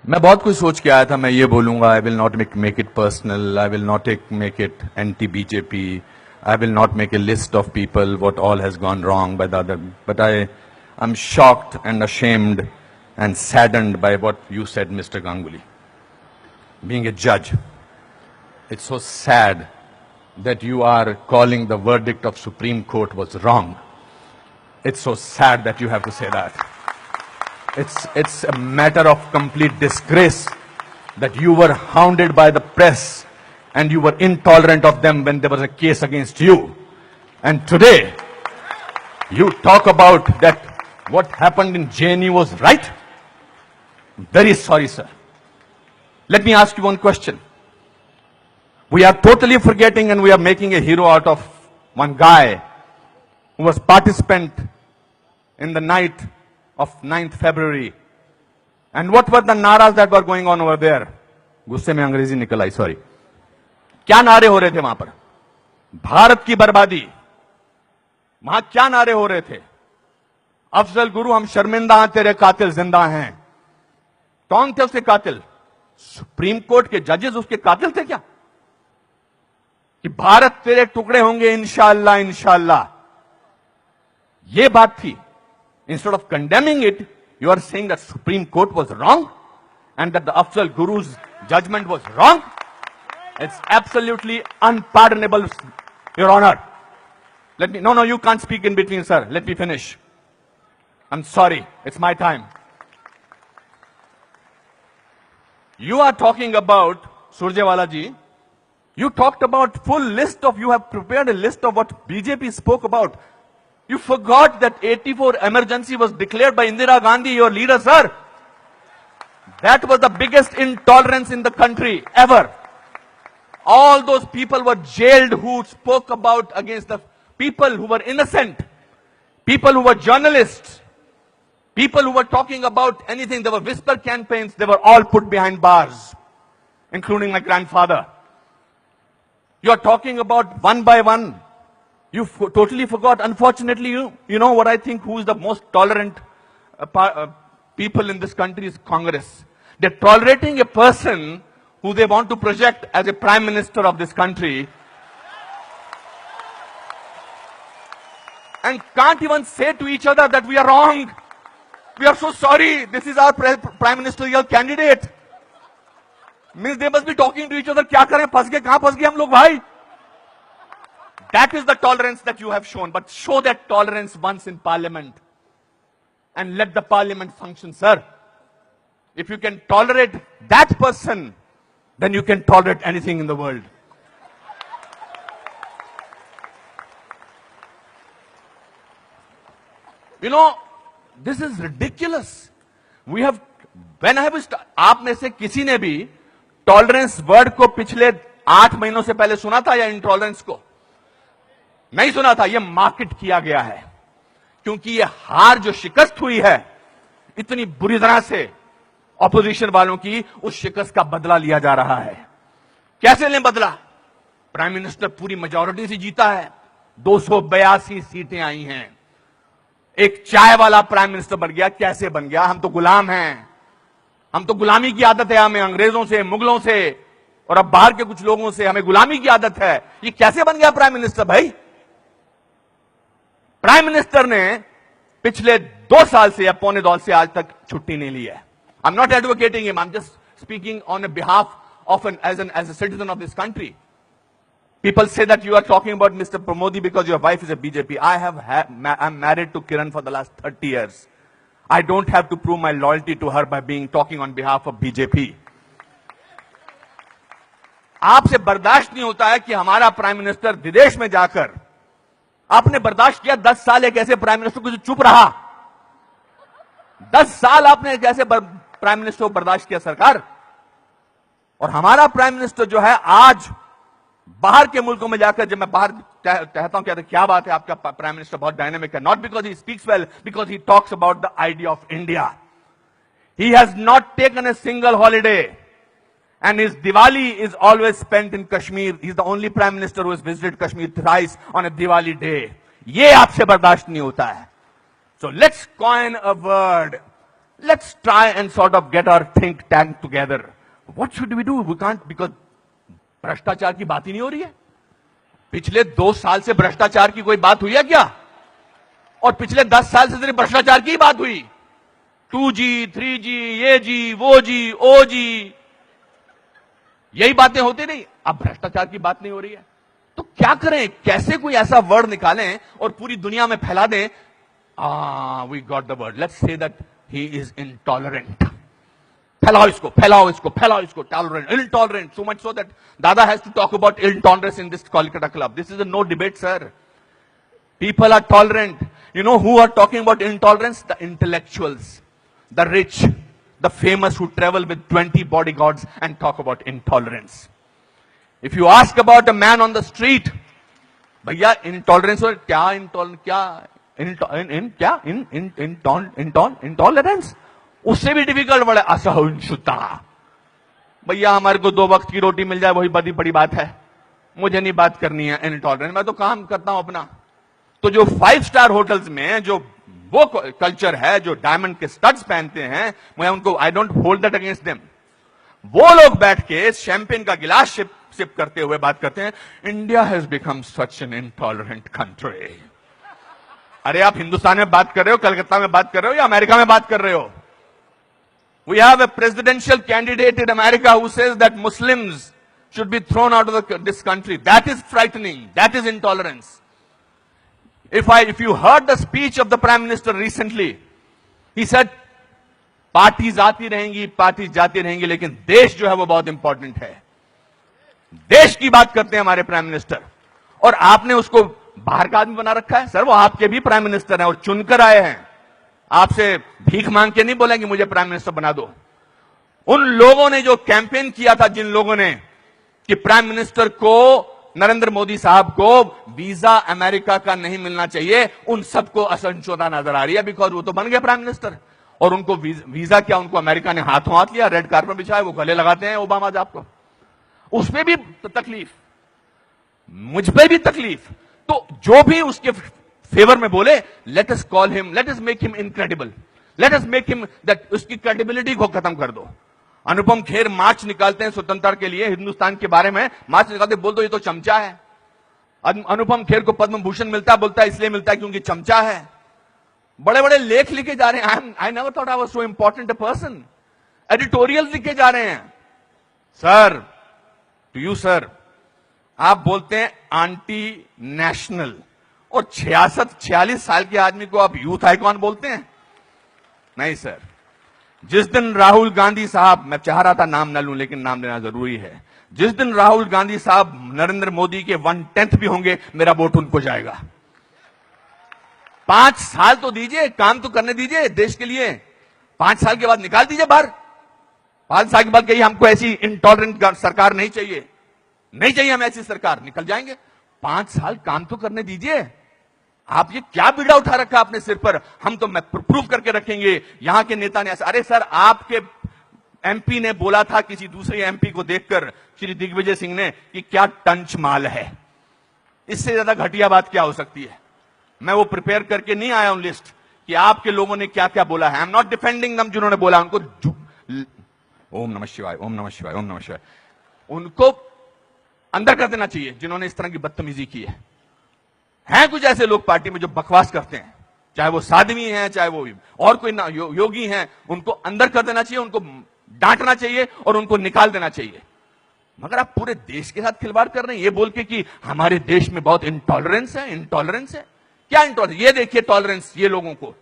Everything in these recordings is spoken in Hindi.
मैं बहुत कुछ सोच के आया था। मैं ये बोलूंगा, I will not make it personal, I will not make it anti BJP, I will not make a list of people what all has gone wrong by the other, but I am shocked and ashamed and saddened by what you said, Mr. Ganguly. Being a judge, it's so sad that you are calling the verdict of Supreme Court was wrong. It's so sad that you have to say that. It's a matter of complete disgrace that you were hounded by the press and you were intolerant of them when there was a case against you. And today, you talk about that what happened in JNU was right. Very sorry, sir. Let me ask you one question. We are totally forgetting and we are making a hero out of one guy who was participant in the night of 9th February. And what were the naras that were going on over there? गुस्से में अंग्रेजी निकल आई, सॉरी. क्या नारे हो रहे थे वहां पर? भारत की बर्बादी. वहां क्या नारे हो रहे थे? अफजल गुरु, हम शर्मिंदा हैं, तेरे कातिल जिंदा हैं. कौन थे उसके कातिल? सुप्रीम कोर्ट के जजेस उसके कातिल थे क्या? कि भारत तेरे टुकड़े होंगे इंशाअल्लाह इंशाअल्लाह, ये बात थी. Instead of condemning it, you are saying that Supreme Court was wrong and that the Afzal Guru's judgment was wrong. It's absolutely unpardonable, Your Honor. No, you can't speak in between, sir. Let me finish. I'm sorry. It's my time. You are talking about, Surjewala ji, you talked about you have prepared a list of what BJP spoke about. You forgot that 84 emergency was declared by Indira Gandhi, your leader, sir. That was the biggest intolerance in the country ever. All those people were jailed who spoke about against the people who were innocent, people who were journalists, people who were talking about anything. There were whisper campaigns. They were all put behind bars, including my grandfather. You are talking about one by one. You totally forgot. Unfortunately, you know what I think, who is the most tolerant people in this country is Congress. They're tolerating a person who they want to project as a prime minister of this country and can't even say to each other that we are wrong. We are so sorry. This is our prime ministerial candidate. Means they must be talking to each other. क्या करें? फंस गए, कहां फंस गए हम लोग भाई? That is the tolerance that you have shown. But show that tolerance once in parliament and let the parliament function, sir. If you can tolerate that person, then you can tolerate anything in the world. You know, this is ridiculous. We have, when I was, आप में से किसी ने भी टॉलरेंस वर्ड को पिछले 8 महीनों से पहले सुना था या इंटॉलरेंस को? नहीं सुना था. यह मार्केट किया गया है क्योंकि यह हार जो शिकस्त हुई है इतनी बुरी तरह से ऑपोजिशन वालों की, उस शिकस्त का बदला लिया जा रहा है. कैसे लें बदला? प्राइम मिनिस्टर पूरी मेजॉरिटी से जीता है, 282 सीटें आई हैं. एक चाय वाला प्राइम मिनिस्टर बन गया. कैसे बन गया? हम तो गुलाम हैं. हम तो गुलामी की आदत है, हमें अंग्रेजों से, मुगलों से और अब बाहर के कुछ लोगों से हमें गुलामी की आदत है. ये कैसे बन गया प्राइम मिनिस्टर भाई? प्राइम मिनिस्टर ने पिछले 2 साल से या पौने 2 साल से आज तक छुट्टी नहीं ली है. I am not advocating him, I am just speaking on behalf of as a citizen of this country. People say that you are talking about Mr. Modi because your wife is a BJP. I'm married to Kiran for the last 30 years. I don't have to prove my loyalty to her by talking on behalf of BJP. आपसे बर्दाश्त नहीं होता है कि हमारा प्राइम मिनिस्टर विदेश में जाकर, आपने बर्दाश्त किया 10 साल एक ऐसे प्राइम मिनिस्टर को जो चुप रहा. 10 साल आपने एक ऐसे प्राइम मिनिस्टर को बर्दाश्त किया सरकार. और हमारा प्राइम मिनिस्टर जो है आज बाहर के मुल्कों में जाकर, जब मैं बाहर कहता हूं क्या बात है, आपका प्राइम मिनिस्टर बहुत डायनेमिक है. Not because he speaks well, because he talks about the idea of India. He has not taken a single holiday and his Diwali is always spent in Kashmir. He is the only prime minister who has visited Kashmir thrice on a Diwali day. ये आपसे बर्दाश्त नहीं होता है. So let's coin a word. let's try and sort of get our think tank together. What should we do? We can't, because भ्रष्टाचार की बात ही नहीं हो रही है. पिछले 2 साल से भ्रष्टाचार की कोई बात हुई है क्या? और पिछले 10 साल से सिर्फ भ्रष्टाचार की बात हुई. 2G, 3G, ये जी, वो जी, ओ जी, यही बातें होती नहीं. अब भ्रष्टाचार की बात नहीं हो रही है. तो क्या करें? कैसे कोई ऐसा वर्ड निकालें और पूरी दुनिया में फैला दें? We got the word. Let's say that he is intolerant. फैलाओ इसको, फैलाओ इसको, फैलाओ इसको. Tolerant, intolerant, so much so that दादा has to talk about intolerance in this Kolkata club. This is a no debate, sir. People are tolerant. You know who are talking about intolerance? The intellectuals, the rich, the famous who travel with 20 bodyguards and talk about intolerance. If you ask about a man on the street, भैया intolerance और क्या intolerance? उससे भी डिफिकल्ट वर्ड है असहिष्णुता. भैया हमारे को 2 वक्त की रोटी मिल जाए वही बड़ी बात है. मुझे नहीं बात करनी है इंटॉलरेंस. मैं तो काम करता हूं अपना. तो जो 5 स्टार होटल्स में जो वो कल्चर है, जो डायमंड के स्टड्स पहनते हैं, मैं उनको I don't hold that against them. वो लोग बैठ के शैंपेन का गिलास सिप करते हुए बात करते हैं, India has become such an intolerant country. अरे आप हिंदुस्तान में बात कर रहे हो, कलकत्ता में बात कर रहे हो या अमेरिका में बात कर रहे हो? We have a presidential candidate in America who says that Muslims should be thrown out of this country. That is frightening. That is intolerance. If you heard the speech of the Prime Minister recently, he said, parties आती रहेंगी, पार्टीज जाती रहेंगी, लेकिन देश जो है वो बहुत इंपॉर्टेंट है. देश की बात करते हैं हमारे प्राइम मिनिस्टर. और आपने उसको बाहर का आदमी बना रखा है. सर वो आपके भी प्राइम मिनिस्टर हैं और चुनकर आए हैं. आपसे भीख मांग के नहीं बोलेंगे मुझे प्राइम मिनिस्टर बना दो. उन लोगों ने जो कैंपेन किया था, जिन लोगों ने कि प्राइम मिनिस्टर को, नरेंद्र मोदी साहब को वीजा अमेरिका का नहीं मिलना चाहिए, उन सबको असहिष्णुता नजर आ रही है. बिकॉज वो तो बन गए प्राइम मिनिस्टर और उनको वीजा क्या, उनको अमेरिका ने हाथों हाथ लिया, रेड कार्पेट बिछाया, वो गले लगाते हैं ओबामा साहब को. उस पर भी तकलीफ, मुझ पर भी तकलीफ. तो जो भी उसके फेवर में बोले, let us call him, let us make him incredible, let us make him that, उसकी क्रेडिबिलिटी को खत्म कर दो. अनुपम खेर मार्च निकालते हैं स्वतंत्रता के लिए, हिंदुस्तान के बारे में मार्च निकालते, बोल दो ये तो चमचा है. अनुपम खेर को पद्म भूषण मिलता है, बोलता है इसलिए मिलता है क्योंकि चमचा है. बड़े बड़े लेख लिखे जा रहे हैं. I never thought I was so important a person. Editorial लिखे जा रहे हैं. सर, टू यू सर, आप बोलते हैं आंटी नेशनल, और 46 साल के आदमी को आप यूथ आइकॉन बोलते हैं? नहीं सर. जिस दिन राहुल गांधी साहब, मैं चाह रहा था नाम न लूं लेकिन नाम लेना जरूरी है, जिस दिन राहुल गांधी साहब नरेंद्र मोदी के 1/10 भी होंगे, मेरा वोट उनको जाएगा. 5 साल तो दीजिए, काम तो करने दीजिए देश के लिए. 5 साल के बाद निकाल दीजिए बाहर. 5 साल के बाद कहिए हमको ऐसी इंटॉलरेंट सरकार नहीं चाहिए, नहीं चाहिए हमें ऐसी सरकार, निकल जाएंगे. 5 साल काम तो करने दीजिए. आप ये क्या बीड़ा उठा रखा अपने सिर पर, हम तो प्रूफ करके रखेंगे, यहां के नेता ने ऐसा. अरे सर, आपके एमपी ने बोला था किसी दूसरे एमपी को देखकर, श्री दिग्विजय सिंह ने, कि क्या टंच माल है. इससे ज्यादा घटिया बात क्या हो सकती है. मैं वो प्रिपेयर करके नहीं आया हूं लिस्ट कि आपके लोगों ने क्या क्या बोला है. आई एम नॉट डिफेंडिंग दम, जिन्होंने बोला उनको ओम नमः शिवाय, ओम नमः शिवाय, ओम नमः शिवाय, उनको अंदर कर देना चाहिए जिन्होंने इस तरह की बदतमीजी की है. हैं कुछ ऐसे लोग पार्टी में जो बकवास करते हैं, चाहे वो साध्वी हैं, चाहे वो और कोई योगी हैं, उनको अंदर कर देना चाहिए, उनको डांटना चाहिए और उनको निकाल देना चाहिए. मगर आप पूरे देश के साथ खिलवाड़ कर रहे हैं ये बोल के कि हमारे देश में बहुत इंटॉलरेंस है. इंटॉलरेंस है क्या? इंटॉलरेंस ये देखिए, टॉलरेंस ये लोगों को,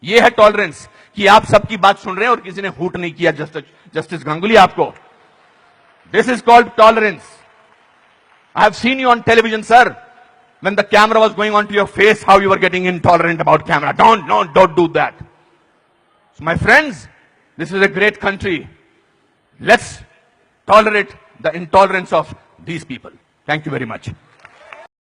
ये है टॉलरेंस कि आप सबकी बात सुन रहे हैं और किसी ने हूट नहीं किया. जस्टिस गांगुली, आपको this is called tolerance. I have seen you on television sir, when the camera was going on to your face, how you were getting intolerant about camera. Don't do that. So my friends, this is a great country. Let's tolerate the intolerance of these people. Thank you very much.